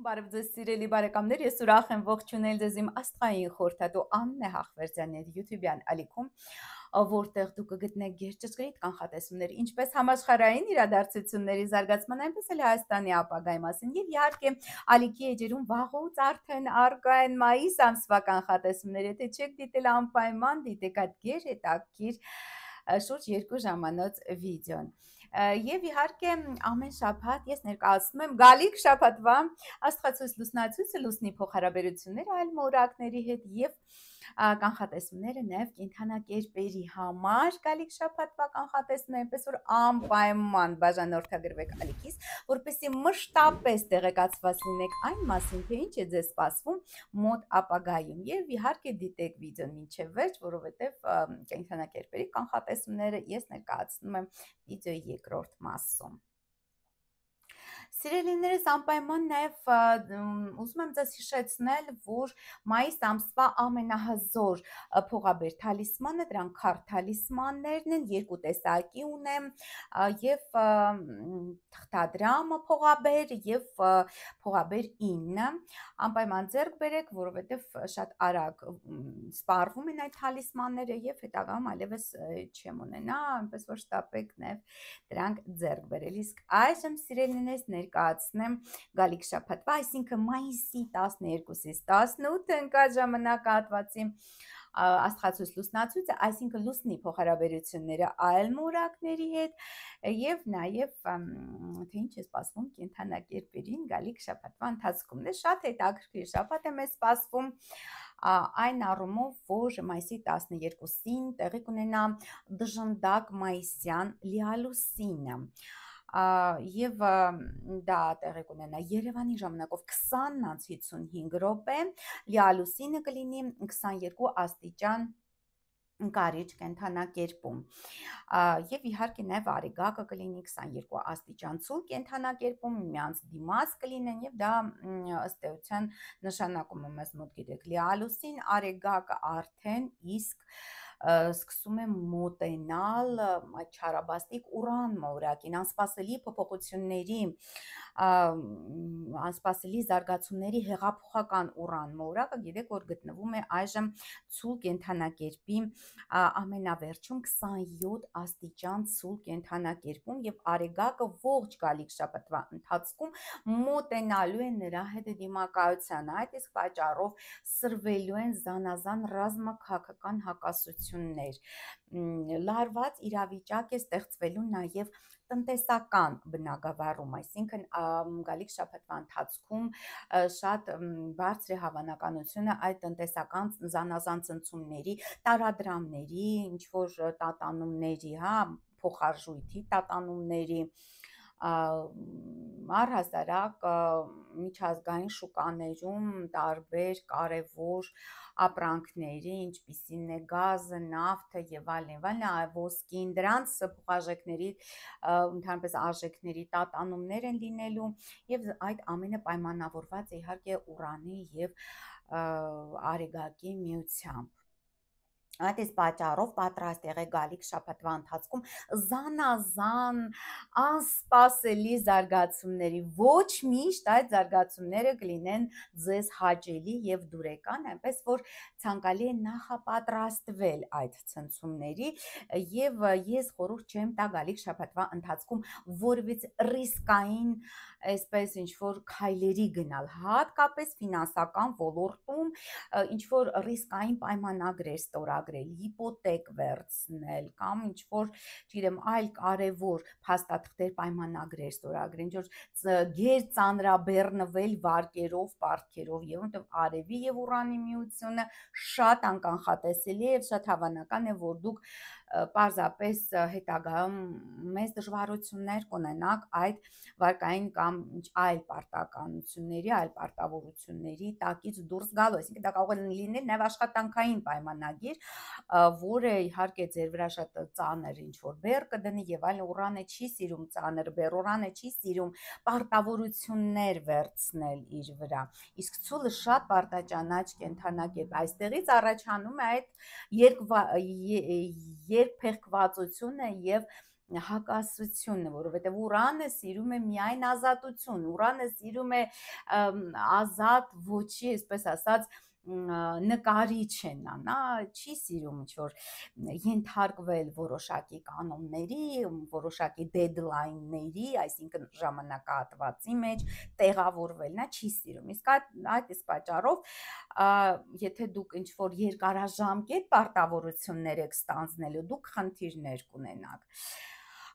Բարև ձեզ սիրելի բարեկամներ, ես ուրախ եմ ողջունել ձեզ իմ աստղային խորհրդատու Աննե Հախվերդյանի YouTube-յան ալիքում, որտեղ դուք կգտնեք գերճշգրիտ կանխատեսումներ, ինչպես համաշխարհային իրադարձությունների զարգացման, այնպես էլ Հայաստանի ապագայի մասին, եւ իհարկե ալիքի էջերում վաղուց արդեն արկա են մայիս ամսվա կանխատեսումներ, եթե չեք դիտել անպայման դիտեք այդ գերհետաքրքիր շուրջ 2 ժամանոց վիդեոն։ Եվ իհարկե ամեն շաբաթ ես ներկայացնում եմ գալիք շաբաթվա աստղացույց լուսնացույցը, լուսնի փոխհարաբերությունները այլ մորակների հետ եւ կանխատեսումները նաև կենդանակերպերի համար գալիք շաբաթվա կանխատեսում այնպես որ անպայման բաժանորդագրվեք ալիքից, որպեսզի մշտապես տեղեկացված լինեք այն մասին, թե ինչ է ձեզ սպասվում մոտ ապագայում եւ իհարկե դիտեք վիդեոն մինչեւ վերջ, որովհետեւ կենդանակերպերի կանխատեսումները ես ներկայացնում եմ վիդեոյի երկրորդ մասում։ Սիրելիներս, անպայման նաև ուզում եմ ձեզ հիշեցնել, որ մայիս ամսվա ամենահզոր փողաբեր թալիսմանը դրանք քարտ թալիսմաններն են, երկու տեսակի ունեմ, եւ թղթադրամը փողաբեր եւ փողաբեր 9 անպայման ձեռք բերեք, որովհետեւ շատ արագ սպառվում են այդ թալիսմանները եւ հետագայում այլևս չեմ ունենա, այնպես որ շտապեք նաև դրանք ձեռք բերել։ Իսկ այժմ սիրելիներս ներկայացնեմ գալիք շաբաթվա, այսինքն մայիսի 12-ից 18 ընկած ժամանակահատվածի աստղացույց լուսնացույցը, այսինքն լուսնի փոխհարաբերությունները այլ մորակների հետ եւ նաեւ թե ինչ է սպասվում կենդանակերպերին գալիք շաբաթվա ընթացքում։ Դե շատ հետաքրքիր շաբաթ է մեզ սպասվում այն առումով, որ մայիսի 12-ին տեղի կունենա դժնդակ մայիսյան լիալուսինը եւ դա տեղի կունենա Երևանի ժամանակով 20:55 րոպե, լիալուսինը կլինի 22 աստիճան կարիճ կենդանակերպում եւ իհարկե նաեւ արեգակը կլինի 22 աստիճան ցուրտ կենդանակերպում, միմյանց դիմաց կլինեն եւ դա ըստ էության նշանակում է մեզ մոտ գիտեք լիալուսին, արեգակը արդեն իսկ սկսում է մոտենալ այդ չարաբաստիկ ուրան մորակին, անսպասելի փոփոխությունների, անսպասելի զարգացումների հեղափոխական ուրան մորակը գիտեք որ գտնվում է այժմ ցուրտ կենդանակերպի ամենավերջում 27 աստիճան ցուրտ կենդանակերպում եւ արեգակը ողջ գալիք շաբաթվա ընթացքում մոտենալու է նրա հետ դիմակայության, այդ իսկ պատճառով սրվելու են զանազան ռազմաքաղաքական հակասություններ, լարված իրավիճակ է ստեղծվելու նաեւ տնտեսական բնագավառում, այսինքն գալիք շաբաթվա ընթացքում շատ բարձր է հավանականությունը այդ տնտեսական զանազան ցնցումների, տարադրամների, ինչ որ տատանումների, փոխարժույթի տատանումների, առհասարակ միջազգային շուկաներում տարբեր կարևոր ապրանքների, ինչպիսին է գազը, նավթը եւ այլն, ոսկին, դրանց փոխարժեքների, ընդհանրապես արժեքների տատանումներ են լինելու եւ այդ ամենը պայմանավորված է իհարկե ուրանի եւ արեգակի միությամբ։ Այդ իսկ պատճառով պատրաստ եղեք գալիք շաբաթվա ընթացքում զանազան անսպասելի զարգացումների, ոչ միշտ այդ զարգացումները կլինեն ձեզ հաճելի եւ դուրեկան, այնպես որ ցանկալի է նախապատրաստվել այդ ցնցումների եւ ես խորհուրդ չեմ տա գալիք շաբաթվա ընթացքում որևէ ռիսկային այսպես ինչ որ քայլերի գնալ, հատկապես ֆինանսական ոլորտում ինչ որ ռիսկային պայմանագրեր ստորագրել, հիպոթեք վերցնել կամ ինչ որ, չգիտեմ, այլ կարևոր փաստաթղթեր, պայմանագրեր ստորագրել, ինչ որ գերծանրաբեռնվել վարկերով, պարտքերով եւ որտեղ արևի եւ ուրանի միությունը շատ անկանխատեսելի է եւ շատ հավանական է, որ դուք պարզապես հետագայում մեծ դժվարություններ կունենաք այդ վարկային կամ այլ պարտականությունների, այլ պարտավորությունների տակից դուրս գալու, այսինքն դա կարող է լինել նաև աշխատանքային պայմանագիր, որը իհարկե ձեր վրա շատ ծանր ինչ որ բեռ կդնի եւ այլն, ուրանը չի սիրում ծանր բեռ, ուրանը չի սիրում պարտավորություններ վերցնել իր վրա, իսկ ցուլը շատ պարտաճանաչ կենդանակերպ, այստեղից առաջանում է այդ երկփեղկվածությունը եւ հակասությունն է, որովհետև Ուրանը սիրում է միայն ազատություն, Ուրանը սիրում է ազատ ոչի, այսպես ասած, նկարիչ է նա չի սիրում ինչ-որ ենթարկվել որոշակի կանոնների, որոշակի դեդլայնների, այսինքն ժամանակահատվածի մեջ տեղավորվել, նա չի սիրում։ Իսկ այդ իսկ պատճառով, եթե դուք ինչ-որ երկարաժամկետ պարտավորություններ եք ստանձնելու, դուք խնդիրներ կունենաք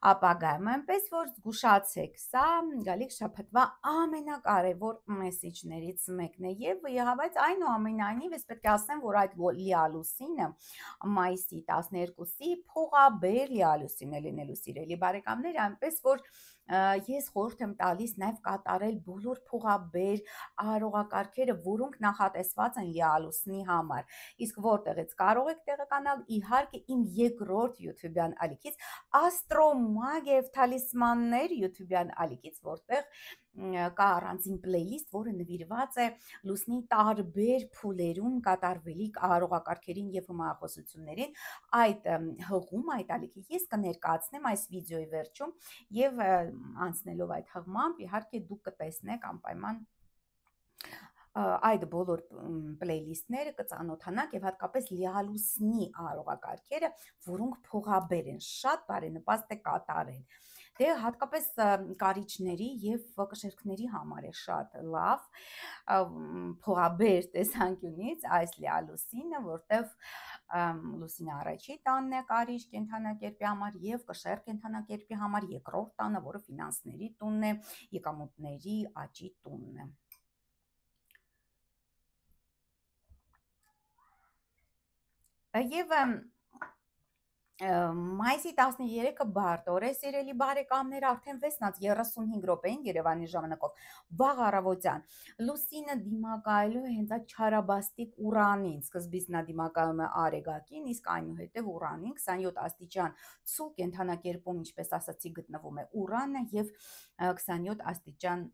ապագայում, այնպես որ զգուշացեք, սա գալիք շաբաթվա ամենակարևոր մեսիջներից մեկն է եւ եղավայց այնուամենայնիվ ես պետք է ասեմ, որ այդ լիալուսինը մայիսի 12-ի փողաբեր լիալուսին է լինելու սիրելի բարեկամներ, այնպես որ ես խորհուրդ եմ տալիս նաև կատարել բոլոր փողաբեր արարողակարգերը, որոնք նախատեսված են լիալուսնի համար։ Իսկ որտեղից կարող եք տեղեկանալ, իհարկե իմ երկրորդ YouTube-յան ալիքից Աստրոմագիա եւ թալիսմաններ YouTube-յան ալիքից, որտեղ կա առանձին պլեյլիստ, որը նվիրված է լուսնի տարբեր փուլերում կատարվելիք արարողակարգերին եւ հմայախոսություններին։ Այդ հղում, այդ ալիքի ես կներկայացնեմ այս վիդեոյի վերջում եւ անցնելով այդ հղմամբ, իհարկե դուք կտեսնեք անպայման այդ բոլոր պլեյլիստները կծանոթանաք եւ հատկապես լիալուսնի արարողակարգերը, որոնք փողաբեր են, շատ բարենպաստ է կատարել։ Դե հատկապես կարիճների եւ կշերքների համար է շատ լավ փողաբեր տեսանկյունից այս լիալուսինը, որտեվ լուսինը առաջի տանն է կարիճ կենթանակերպի համար եւ կշեռ կենթանակերպի համար երկրորդ տանը, որը ֆինանսների տունն է, եկամուտների աճի տունն է։ Եվ մայիսի 13-ը բարդ օր է, սիրելի բարեկամներ, արդեն 6:35 րոպեին Երևանի ժամանակով վաղ առավոտյան լուսինը դիմակայելու է հենց այդ չարաբաստիկ Ուրանին, սկզբից նա դիմակայում է Արեգակին, իսկ այնուհետև Ուրանին 27 աստիճան ցուրտ կենթանակերպում, ինչպես ասացի, գտնվում էՈւրանը եւ 27 աստիճան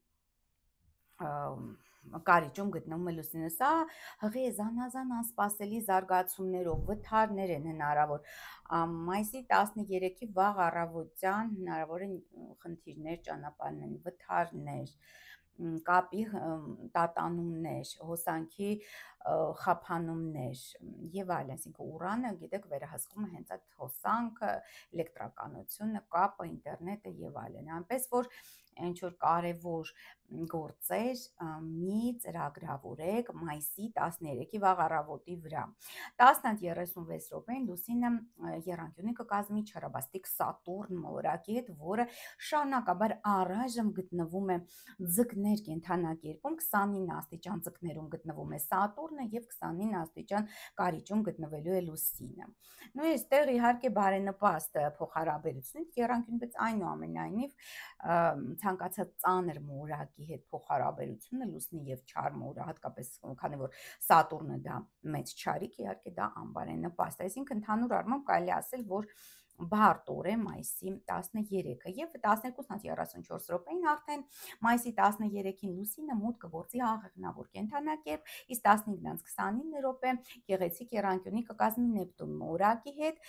կարիճում գտնվում է լուսինը։ Սա հղի զանազան անսպասելի զարգացումներով վթարներ են հնարավոր։ Մայիսի 13-ի վաղ առավոտյան հնարավոր են խնդիրներ ճանապարհին, վթարներ, կապի տատանումներ, հոսանքի խափանումներ եւ այլն, այսինքն Ուրանը, գիտեք, վերահսկում է հենց այդ հոսանքը, էլեկտրականությունը, կապը, ինտերնետը եւ այլն, այնպես որ ինչ որ կարևոր գործեր մի ծրագրավորեք մայիսի 13-ի վաղ առավոտի վրա։ 10:36 րոպեին լուսինը եռանկյունի կկազմի չարաբաստիկ Սատուրն մոլորակի հետ, որը շարունակաբար առայժմ գտնվում է ձկներ կենթանակերպում, 29 աստիճան ձկներում գտնվում է Սատուրնը եւ 29 աստիճան կարիճում գտնվելու է լուսինը։ Նույն այստեղ իհարկե բարենպաստ փոխհարաբերություն եռանկյուն, բայց այնուամենայնիվ ցանկացած ծանր մոլորակի հետ փոխհարաբերությունը լուսնի եւ չար մոլորակի, հատկապես քանի որ Սատուրնը դա մեծ չարիք, իհարկե դա անբարենպաստ է, այսինքն ընդհանուր առմամբ կարելի ասել, որ բարդ օր է մայիսի 13-ը եւ 12:34 րոպեին արդեն մայիսի 13-ին լուսինը մոտ կգործի աղեղնավոր կենթանակերպ, իսկ 15:29 րոպե գեղեցիկ եռանկյունի կկազմի Նեպտուն մոլորակի հետ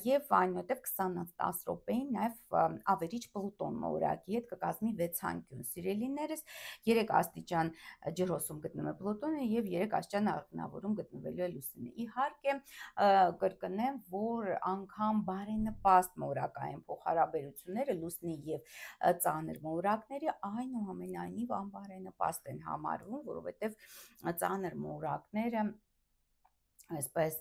եւ այնուհետեւ 20:10 րոպեին նաեւ ավերիչ Պլուտոն մոլորակի հետ կկազմի վեցանկյուն։ Սիրելիներս, 3 աստիճան ջրհոսում գտնվում է Պլուտոնը եւ 3 աստիճան աղեղնավորում գտնվելու է լուսինը։ Իհարկե կրկնեմ, որ անգամ բարենպաստ մոլորակային փոխհարաբերությունները լուսնի եւ ծանր մոլորակների այնուամենայնիվ անբարենպաստ են համարվում, որովհետեւ ծանր մոլորակները այսպես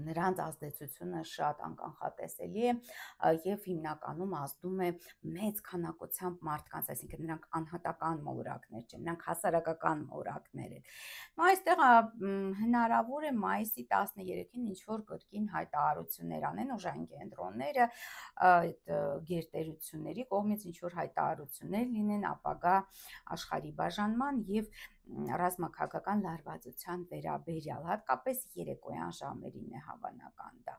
նրանց ազդեցությունը շատ անկանխատեսելի է եւ հիմնականում ազդում է մեծ քանակությամբ մարդկանց, այսինքն նրանք անհատական մոլորակներ չեն, նրանք հասարակական մոլորակներ են։ Ու այստեղ հնարավոր է մայիսի 13-ին ինչ որ կրկին հայտարարություններ անեն ուժային կենտրոնները, այդ գերտերությունների կողմից ինչ որ հայտարարություններ լինեն ապագա աշխարհի բաժանման եւ ռազմաքաղաքական լարվածության վերաբերյալ, հատկապես երեկոյան ժամերին է հավանական դա։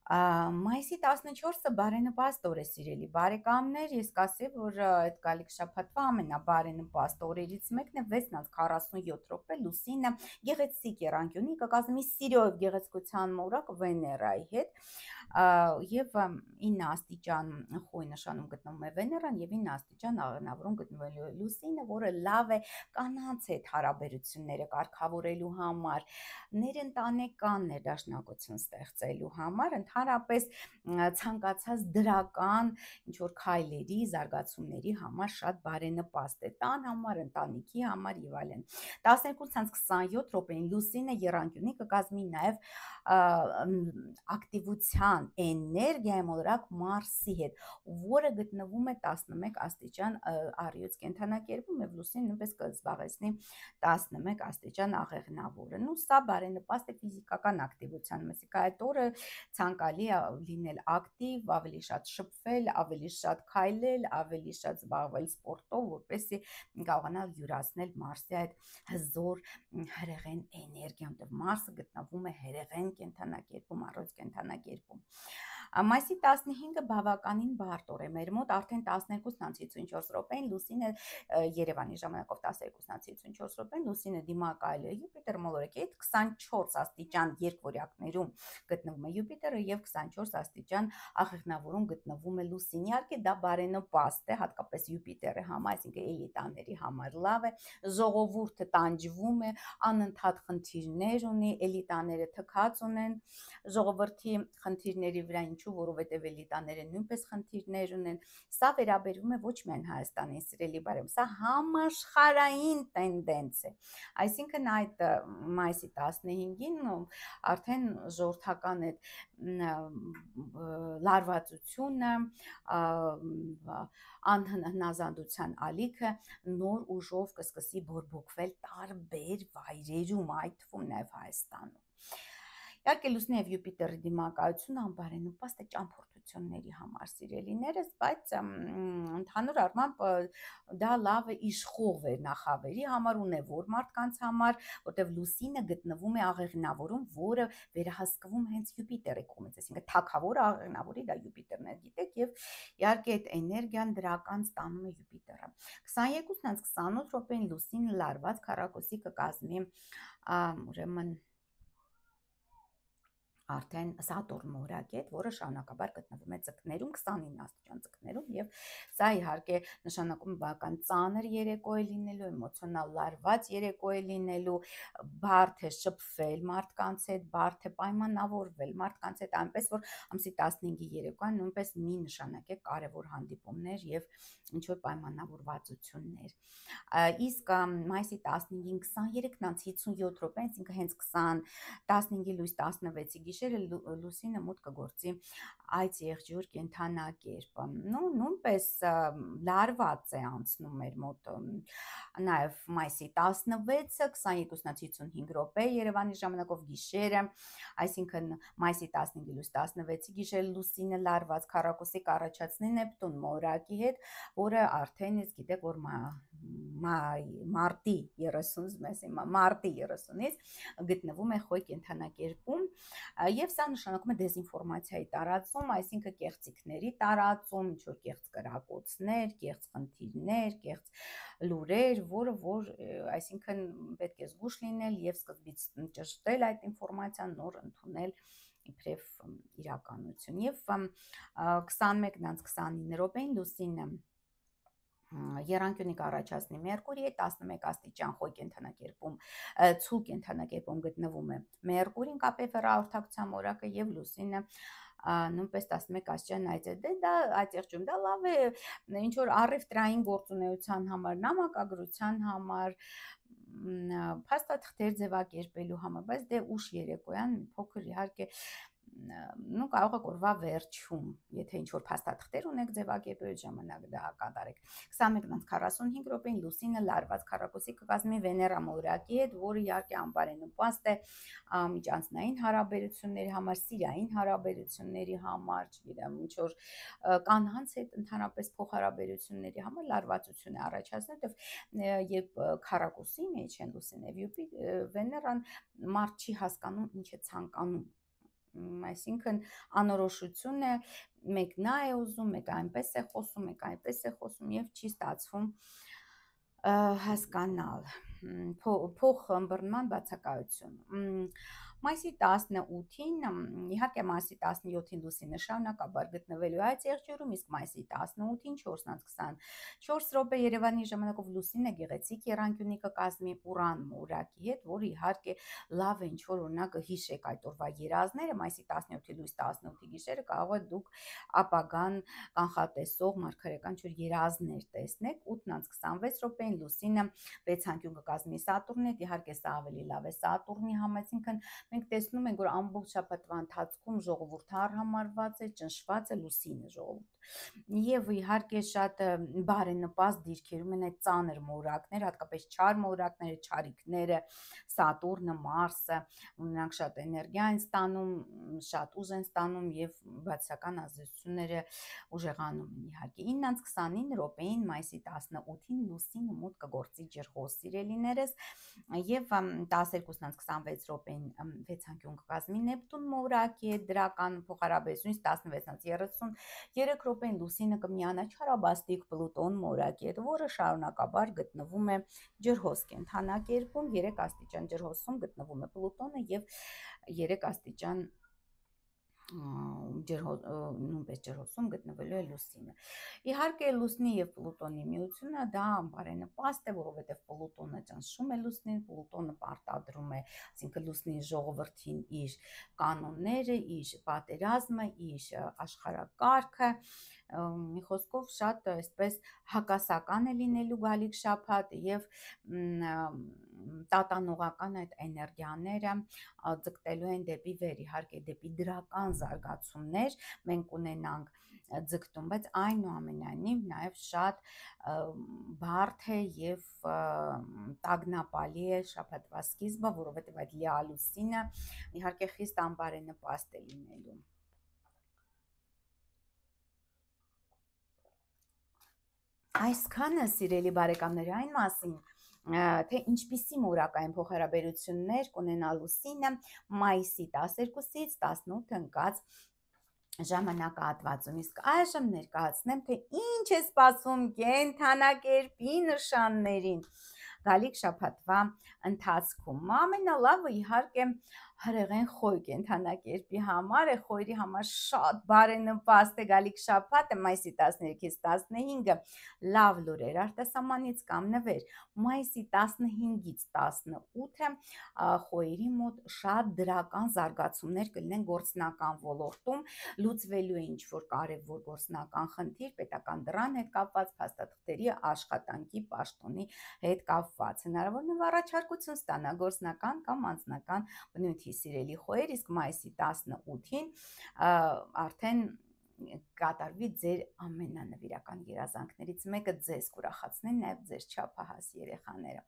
Մայիսի 14-ը բարենպաստ օր է, սիրելի բարեկամներ, ես կասեի, որ այդ գալիք շաբաթվա ամենաբարենպաստ օրերից մեկն է 6:47 րոպե լուսինը գեղեցիկ եռանկյունի կկազմի Սիրո եւ գեղեցկության մոլորակ Վեներայի հետ, Եվ 9 աստիճան խոյ նշանում գտնվում է Վեներան եւ 9 աստիճան աղեղնավորում գտնվում է Լուսինը, որը լավ է կանանց հետ հարաբերությունները կարգավորելու համար, ներընտանեկան ներդաշնակություն ստեղծելու համար, ընդհանրապես ցանկացած դրական ինչ որ քայլերի, զարգացումների համար շատ բարենպաստ է տան համար, ընտանիքի համար եւ այլն։ 12:27 րոպեին Լուսինը եռանկյունի կկազմի նաեւ ակտիվության էներգիայի մոլորակ Մարսի հետ, որը գտնվում է 11 աստիճան առյուծ կենդանակերպում եւ Լուսին նույնպես կզբաղեցնի 11 աստիճան աղեղնավորը։ Ու սա բարենպաստ է ֆիզիկական ակտիվության մեջ։ Այդ օրը ցանկալի է լինել ակտիվ, ավելի շատ շփվել, ավելի շատ քայլել, ավելի շատ զբաղվել սպորտով, որպեսզի կարողանալ յուրացնել Մարսի այդ հզոր հրեղեն էներգիան, որտեղ Մարսը գտնվում է հրեղեն կենդանակերպում, առողջ կենդանակերպում։ Մայիսի 15-ը բավականին բարդ օր է մեր մոտ, արդեն 12:54 րոպեին Լուսինը Երևանի ժամանակով 12:54 րոպեին Լուսինը դիմակայել է Յուպիտեր մոլորակի հետ 24 աստիճան երկվորյակներում գտնվում է Յուպիտերը եւ 24 աստիճան աղեղնավորում գտնվում է Լուսինը։ Իհարկե դա բարենպաստ է, հատկապես Յուպիտերի համար, այսինքն էլիտաների համար լավ է, ժողովուրդը տանջվում է, անընդհատ խնդիրներ ունի, էլիտաները թքած ունեն ժողովրդի խնդիրների վրա, ինչու, որովհետև էլիտաները նույնպես խնդիրներ ունեն։ Սա վերաբերվում է ոչ միայն Հայաստանին, սիրելի բարեկամ, սա համաշխարհային տենդենց է։ Այսինքն այդ մայիսի 15-ին արդեն ժողովրդական այդ լարվածությունը, անհնազանդության ալիքը նոր ուժով կսկսի բորբոքվել տարբեր վայրերում, այդ թվում նաև Հայաստանում։ Իհարկե Լուսնի եւ Յուպիտերի դիմակայությունը անբարենպաստ է ճամփորդությունների համար, սիրելիներս, բայց ընդհանուր առմամբ դա լավ է իշխող նախավերի համար, ունևոր մարդկանց համար, որտեղ Լուսինը գտնվում է աղեղնավորում, որը վերահսկվում հենց Յուպիտերի կողմից, այսինքն թագավոր աղեղնավորի դա Յուպիտերն է, գիտեք, եւ իհարկե այդ էներգիան դրական ստանում է Յուպիտերը։ 22:28 րոպեին Լուսինը լարված քառակուսի կկազմի ուրեմն արդեն Սատուրն մորակետ, որը շարունակաբար գտնվում է ձկներում, 29 աստիճան ձկներում, եւ սա իհարկե նշանակում է բավական ծանր երեկո է լինելու, էմոցիոնալ լարված երեկո է լինելու, բարդ է շփվել մարդկանց հետ, բարդ է պայմանավորվել մարդկանց հետ, այնպես որ ամսի 15-ի երեկոյան նույնպես մի նշանակե կարևոր հանդիպումներ եւ ինչ որ պայմանավորվածություններ։ Իսկ մայիսի 15-ին 23:57 րոպե, այսինքն հենց 15-ի լույս 16-ի գիշերը Լուսինը մուտք կգործի այդ եղջյուր կենդանակերպը։ Նույնպես լարված է անցնում մեր մոտ նաև մայիսի 16-ը 22:55 րոպե Երևանի ժամանակով գիշերը, այսինքն մայիսի 15-ի լույս 16-ի գիշերը Լուսինը լարված քառակուսի կառաջացնի Նեպտուն մորակի հետ, որը արդեն իսկ գիտեք, որ մարտի 30-ից գտնվում է խոյ կենդանակերպում եւ սա նշանակում է դեզինֆորմացիայի տարածում, այսինքն կեղծիքների տարածում, ինչ որ կեղծ կրակոցներ, կեղծ խնդիրներ, կեղծ լուրեր, որ այսինքն պետք է զգուշ լինել եւ սկզբից ճշտել այդ ինֆորմացիան, նոր ընդունել իբրև իրականություն։ Եվ 21:29 րոպեին Լուսինը եռանկյունի կառաջացնի Մերկուրիի հետ 11 աստիճան խոյ կենդանակերպում, ցուլ կենդանակերպում գտնվում է Մերկուրին կապի հեռահաղորդակցության մորակը եւ Լուսինը նույնպես 11 աստիճան այդ է, դա այդ եղջյուրում դա լավ է ինչ որ առևտրային գործունեության համար, նամակագրության համար, փաստաթղթեր ձևակերպելու համար, բայց դե ուշ երեկոյան փոքր իհարկե կարող եք օրվա վերջում, եթե ինչ որ փաստաթղթեր ունեք ձևակերպելու ժամանակ դա կատարեք։ 21:45 րոպեին Լուսինը լարված քառակուսի կկազմի Վեներա մորակի հետ, որը իհարկե անբարենպաստ է միջանձնային հարաբերությունների համար, սիրային հարաբերությունների համար, չգիտեմ, ինչ որ կանանց հետ ընդհանրապես փոխհարաբերությունների համար լարվածություն է առաջացնում, որտեղ երբ քառակուսի մեջ են Լուսինը եւ Վեներան, մարդ չի հասկանում ինչ է ցանկանում, այսինքն անորոշություն է, մեկ նա է ուզում, մեկ այնպես է խոսում, մեկ այնպես է խոսում եւ չի ստացվում հասկանալ փոխ ըմբռնման բացակայություն։ Մայիսի 18-ին, իհարկե մայիսի 17-ին լուսինը շարունակաբար գտնվելու է այդ եղջյուրում, իսկ մայիսի 18-ին 4:24 րոպե Երևանի ժամանակով լուսինը գեղեցիկ եռանկյունի կկազմի Ուրան մորակի հետ, որը իհարկե լավ է ինչ-որ օրինակ հիշեք այդ օրվա երազները, մայիսի 17-ի լույս 18-ի գիշերը կարող է դուք ապագան կանխատեսող մարգարեական ինչ-որ երազներ տեսնեք, 8:26 րոպեին լուսինը 6 անկյուն կկազմի Սատուրնի հետ, իհարկե սա ավելի լավ է Սատուրնի համար, այսինքն մենք տեսնում ենք, որ ամբողջ շաբաթվա ընթացքում ժողովուրդը արհամարհված է, ճնշված է լուսինը ժողովուրդ։ Եվ իհարկե շատ բարենպաստ դիրքերում են այդ ծանր մորակները, հատկապես չար մորակները, չարիքները, Սատուրնը, Մարսը, նրանք շատ էներգիա են ստանում, շատ ուժ են ստանում եւ բացասական ազդեցությունները ուժեղանում են իհարկե։ 9:29 րոպեին մայիսի 18-ին լուսինը մուտք կգործի ջրհոս սիրելիներս եւ 12:26 րոպեին 6 անկյուն կկազմի Նեպտուն մորակի հետ դրական փոխհարաբերությունից 16:33 րոպեին լուսինը կմիանա չարաբաստիկ Պլուտոն մորակի հետ, որը շարունակաբար գտնվում է ջրհոս կենդանակերպում, 3 աստիճան ջրհոսում գտնվում է Պլուտոնը եւ 3 աստիճան նույնպես ջրհոսում գտնվելու է լուսինը։ Իհարկե լուսնի եւ Պլուտոնի միությունը դա բարենպաստ է, որովհետեւ Պլուտոնը ճնշում է լուսնին, Պլուտոնը պարտադրում է, այսինքն լուսնի ժողովրդին իր կանոնները, իր պատերազմը, իր աշխարհակարգը, մի խոսքով շատ այսպես հակասական է լինելու գալիք շաբաթ եւ տատանողական այդ էներգիաները ձգտելու են դեպի վեր, իհարկե դեպի դրական զարգացումներ մենք ունենանք ձգտում, բայց այնուամենայնիվ նաև շատ բարդ է եւ տագնապալի է շաբաթվա սկիզբը, որովհետեւ այդ լիալուսինը իհարկե խիստ անբարենպաստ է լինելու։ Այսքանը սիրելի բարեկամներ այն մասին, թե ինչպիսի մորակային փոխհարաբերություններ կունենա լուսինը մայիսի 12-ից 18 ընկած ժամանակահատվածում, իսկ այժմ ներկայացնեմ, թե ինչ է սպասվում կենդանակերպի նշաններին գալիք շաբաթվա ընթացքում։ Ամենալավը իհարկե հրեղեն խոյ կենդանակերպի համար է, խոյրի համար շատ բարենպաստ է գալիք շաբաթը մայիսի 13-ից 15-ը լավ լուրեր արտասահմանից կամ նվեր, մայիսի 15-ից 18-ը խոյերի մոտ շատ դրական զարգացումներ կլինեն գործնական ոլորտում, լուծվելու է ինչ-որ կարևոր գործնական խնդիր, պետական դրան հետ կապված, փաստաթղթերի, աշխատանքի, պաշտոնի հետ կապված, հնարավոր է առաջարկություն ստանա գործնական կամ անձնական բնույթի սիրելի խոյեր, իսկ մայիսի 18-ին արդեն կատարվի ձեր ամենանվիրական երազանքներից մեկը ձեզ կուրախացնեն նաև ձեր չափահաս երեխաները։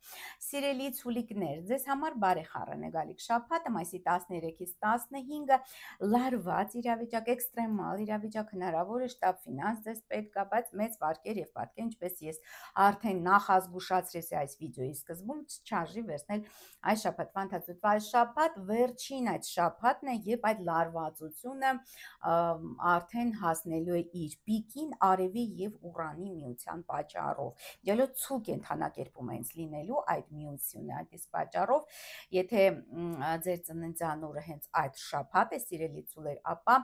Սիրելի ցուլիկներ, ձեզ համար բարեխառն է գալիք շաբաթը մայիսի 13-ից 15-ը լարված իրավիճակ, էքստրեմալ իրավիճակ, հնարավոր է շտապ ֆինանս ձեզ պետք է, բայց մեծ վարկեր եւ պատկեր, ինչպես ես արդեն նախազգուշացրեցի այս վիդեոյի սկզբում, չարժի վերցնել այս շաբաթվա ընթացքում։ Այս շաբաթ վերջին այդ շաբաթն է, երբ այդ լարվածությունը արդեն հասնելու է իր պիկին արևի եւ Ուրանի միության պատճառով։ Ելոց ցու կենդանակերպում է հենց լինելու այդ միությունը, այդ իսկ պատճառով, եթե ձեր ծննդյան օրը հենց այդ շաբաթ է, սիրելի ցուլեր, ապա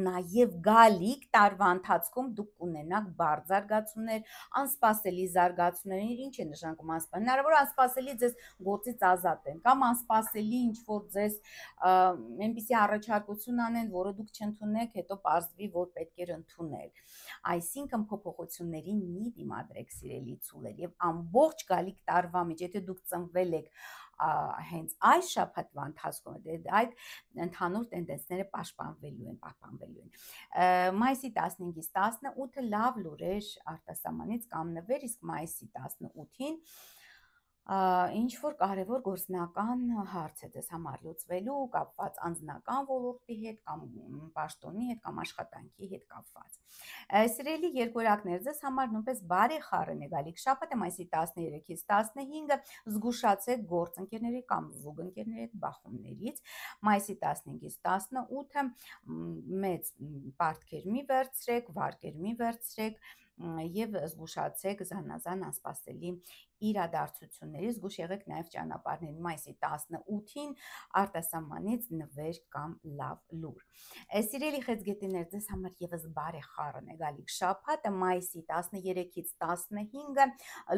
նաեւ գալիք տարվա ընթացքում դուք կունենաք բարդ զարգացումներ, անսպասելի զարգացումներ, ինչ է նշանակում անսպասելի, հնարավոր անսպասելի ձեզ գործից ազատեն կամ անսպասելի ինչ որ ձեզ այնպիսի առաջարկություն անեն, որը դուք չընդունեք, հետո պարզվի, որ պետք էր ընդունել։ Այսինքն փոփոխություններին մի դիմադրեք, սիրելի ցուլեր, եւ ամբողջ գալիք տարվա մեջ, եթե դուք ծնվել եք հենց այս շաբաթվա ընթացքում, այդ ընդհանուր տենդենսները պահպանվելու են։ Մայիսի 15-ից 18-ը լավ լուրեր արտասահմանից կամ նվեր, իսկ մայիսի 18-ին ինչ որ կարևոր գործնական հարց է ձեզ համար լուծվելու, կապված անձնական ոլորտի հետ կամ պաշտոնի հետ կամ աշխատանքի հետ կապված։ Սիրելի երկորակներ, ձեզ համար նույնպես բարեխառն է գալիք շաբաթը մայիսի 13-ից 15-ը, զգուշացեք գործընկերների կամ զուգընկերների հետ բախումներից, մայիսի 15-ից 18-ը մեծ պարտքեր մի վերցրեք, վարկեր մի վերցրեք, եւ զգուշացեք զանազան անսպասելի իրադարձություններից, զգուշ եղեք նաև ճանապարհներին մայիսի 18-ին արտասահմանից նվեր կամ լավ լուր։ Սիրելի խեցգետիներ, ձեզ համար եւս բարեխառն է գալիք շաբաթը մայիսի 13-ից 15-ը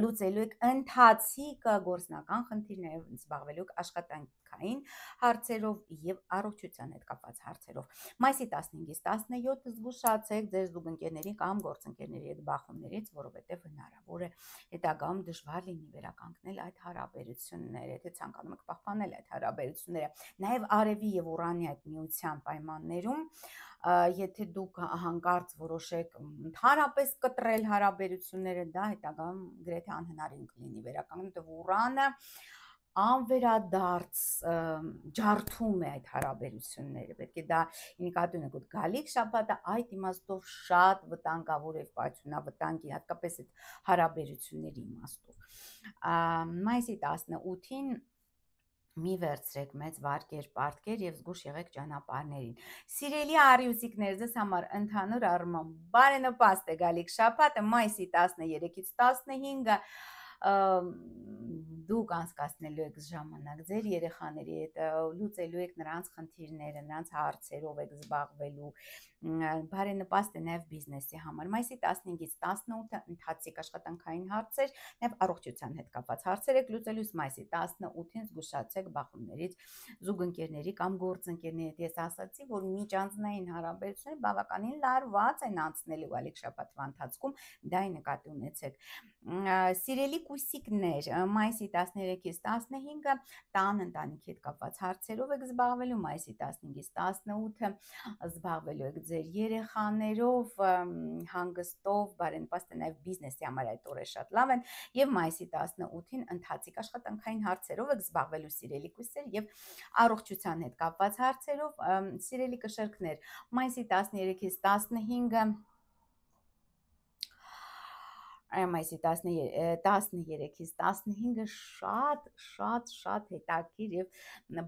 լուծելու եք ընթացիկ գործնական խնդիրներով, զբաղվելու եք աշխատանքային հարցերով եւ առողջության հետ կապված հարցերով։ Մայիսի 15-ից 17-ը զգուշացեք ձեր զուգընկերների կամ գործընկերների հետ բախումներից, որովհետեւ հնարավոր է հետագայում դժվար լինի վերականգնել այդ հարաբերությունները, եթե ցանկանում եք պահպանել այդ հարաբերությունները։ Նաև արևի եւ Ուրանի այդ միության պայմաններում, եթե դուք հանկարծ որոշեք ընդհանրապես կտրել հարաբերությունները, դա հետագայում գրեթե անհնարին կլինի վերականգնել, որտեղ Ուրանը անվերադարձ ջարդում է այդ հարաբերությունները, պետք է դա նկատի ունեք, որ գալիք շաբաթը այդ իմաստով շատ վտանգավոր եւ պայթյունավտանգ է, հատկապես այդ հարաբերությունների իմաստով։ Մայիսի 18-ին մի վերցրեք մեծ վարկեր, պարտքեր եւ զգուշ եղեք ճանապարհներին։ Սիրելի արիուսիկներ, ձեզ համար ընդհանուր առմամբ բարենպաստ է գալիք շաբաթը մայիսի 13-ից 15-ը դուք անցկացնելու եք ժամանակ ձեր երեխաների հետ, լուծելու եք նրանց խնդիրները, նրանց հարցերով եք զբաղվելու, բարենպաստ է նաև բիզնեսի համար։ Մայիսի 15-ից 18-ը ընթացիկ աշխատանքային հարցեր, նաև առողջության հետ կապված հարցեր եք լուծելու, մայիսի 18-ին զգուշացեք բախումներից զուգընկերների կամ գործընկերների հետ։ Ես ասացի, որ միջանձնային հարաբերությունները բավականին լարված են անցնելու գալիք շաբաթվա ընթացքում, դա նկատի ունեցեք։ Սիրելի կուսիկներ, մայիսի 13-ից 15-ը տան ընտանիքի հետ կապված հարցերով եք զբաղվելու, մայիսի 15-ից 18-ը զբաղվելու եք ձեր երեխաներով, հանգստով, բարենպաստ է նաև բիզնեսի համար այդ օրերը շատ լավ են, եւ մայիսի 18-ին ընթացիկ աշխատանքային հարցերով եք զբաղվելու սիրելի կուսեր եւ առողջության հետ կապված հարցերով, սիրելի կշերքներ, մայիսի 13-ից 15-ը մայիսի 13-ից 15-ը շատ հետաքրքիր եւ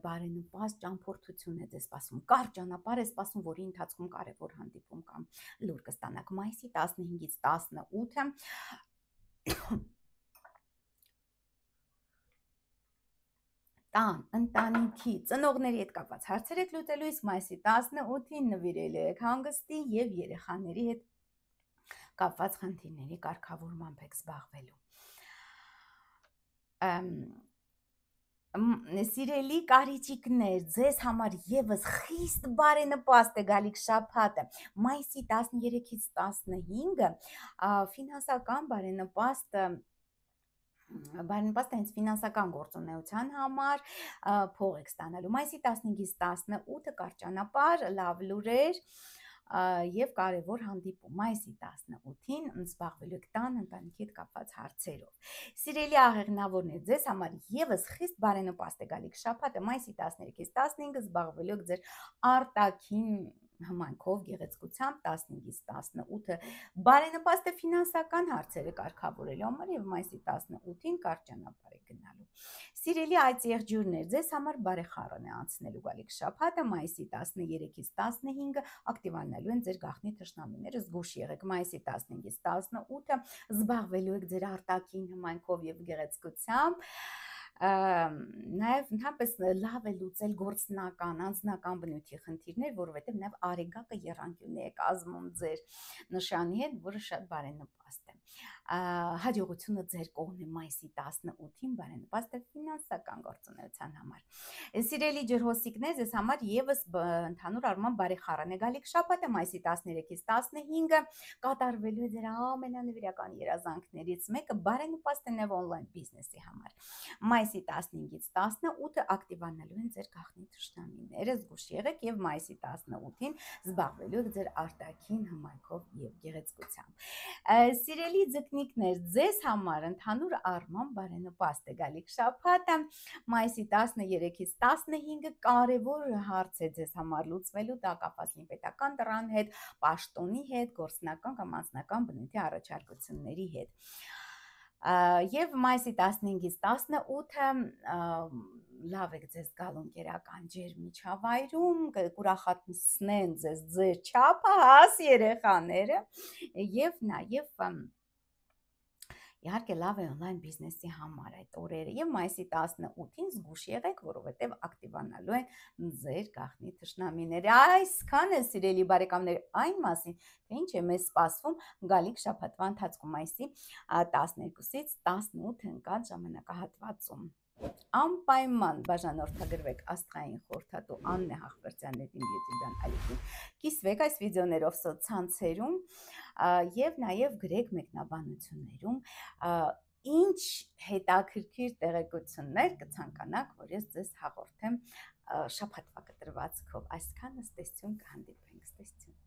բարենպաստ ճամփորդություն է ձեզ սպասում, կարճ ճանապարհ է սպասում, որի ընթացքում կարևոր հանդիպում կամ լուր կստանաք։ Մայիսի 15-ից 18-ը տան, ընտանիքի, ծնողների հետ կապված հարցեր եք լուծելու, իսկ մայիսի 18-ին նվիրելու եք հանգստի եւ երեխաների հետ կապված խնդիրների կարգավորմամբ եք զբաղվելու։ Սիրելի կարիճիկներ, ձեզ համար եւս խիստ բարենպաստ է գալիք շաբաթը մայիսի 13-ից 15-ը ֆինանսական բարենպաստ հենց ֆինանսական գործունեության համար փող եք ստանալու։ Մայիսի 15-ից 18-ը կարճ ճանապարհ, լավ լուրեր եւ կարևոր հանդիպում։ Մայիսի 18-ին զբաղվելու եք տան ընտանիքի հետ կապված հարցերով։ Սիրելի աղեղնավորներ, ձեզ համար եւս խիստ բարենպաստ է գալիք շաբաթը մայիսի 13-ից 15-ը զբաղվելու եք ձեր արտաքին հմայքով, գեղեցկությամբ, 15-ից 18-ը բարենպաստ է ֆինանսական հարցերը կարգավորելու համար եւ մայիսի 18-ին կարճ ճանապարհ է գնալու։ Սիրելի այծ եղջյուրներ, ձեզ համար բարեխառն է անցնելու գալիք շաբաթը մայիսի 13-ից 15-ը ակտիվանալու են ձեր գաղտնի թշնամիները, զգուշ եղեք մայիսի 15-ից 18-ը զբաղվելու եք ձեր արտաքին հմայքով եւ գեղեցկությամբ, նաև ընդհանրապես լավ է լուծել գործնական, անձնական բնույթի խնդիրներ, որովհետև նաև արեգակը եռանկյունի է կազմում ձեր նշանի հետ, որը շատ բարենպաստ է։ Հաջողությունը ձեր կողմն է մայիսի 18-ին, բարենպաստ է ֆինանսական գործունեության համար։ Սիրելի ջրհոսիկներ, ձեզ համար եւս ընդհանուր առմամբ բարեխառն է գալիք շաբաթը մայիսի 13-ից 15-ը կատարվելու է ձեր ամենանվիրական երազանքներից մեկը, բարենպաստ է նաև on-line բիզնեսի համար։ Մայիսի 15-ից 18-ը ակտիվանալու են ձեր գաղտնի թշնամիները, զգուշ եղեք եւ մայիսի 18-ին զբաղվելու եք ձեր արտաքին հմայքով եւ գեղեցկությամբ։ Սիրելի ձկնիկներ, ձեզ համար ընդհանուր առմամբ բարենպաստ է գալիք շաբաթը մայիսի 13-ից 15-ը կարևոր հարց է ձեզ համար լուծվելու, դա կապված լինի պետական դռան հետ, պաշտոնի հետ, գործնական կամ անձնական բնույթի առաջարկությունների հետ։ Եվ մայիսի 15-ից 18-ը լավ եք ձեզ գալու ընկերական ջերմիջավայրում, կուրախացնեն ձեզ ձեր չափը, հաս երեխաները եւ նաեւ իհարկե լավ է on-line բիզնեսի համար այդ օրերը եւ մայիսի 18-ին զգուշ եղեք, որովհետեւ ակտիվանալու են ձեր գաղտնի թշնամիները։ Այսքան է սիրելի բարեկամներ այն մասին, թե ինչ է մեզ սպասվում գալիք շաբաթվա ընթացքում մայիսի 12-ից 18 ընկած ժամանակահատվածում։ Անպայման բաժանորդագրվեք աստղային խորհրդատու Աննե Հաղվերդյանի YouTube-յան ալիքին, կիսվեք այս վիդեոներով սոցցանցերում եւ նաեւ գրեք մեկնաբանություններում ինչ հետաքրքիր տեղեկություններ կցանկանաք, որ ես ձեզ հաղորդեմ շաբաթվա կտրվածքով։ Այսքանը, ստեսություն, կհանդիպենք, ստեսություն։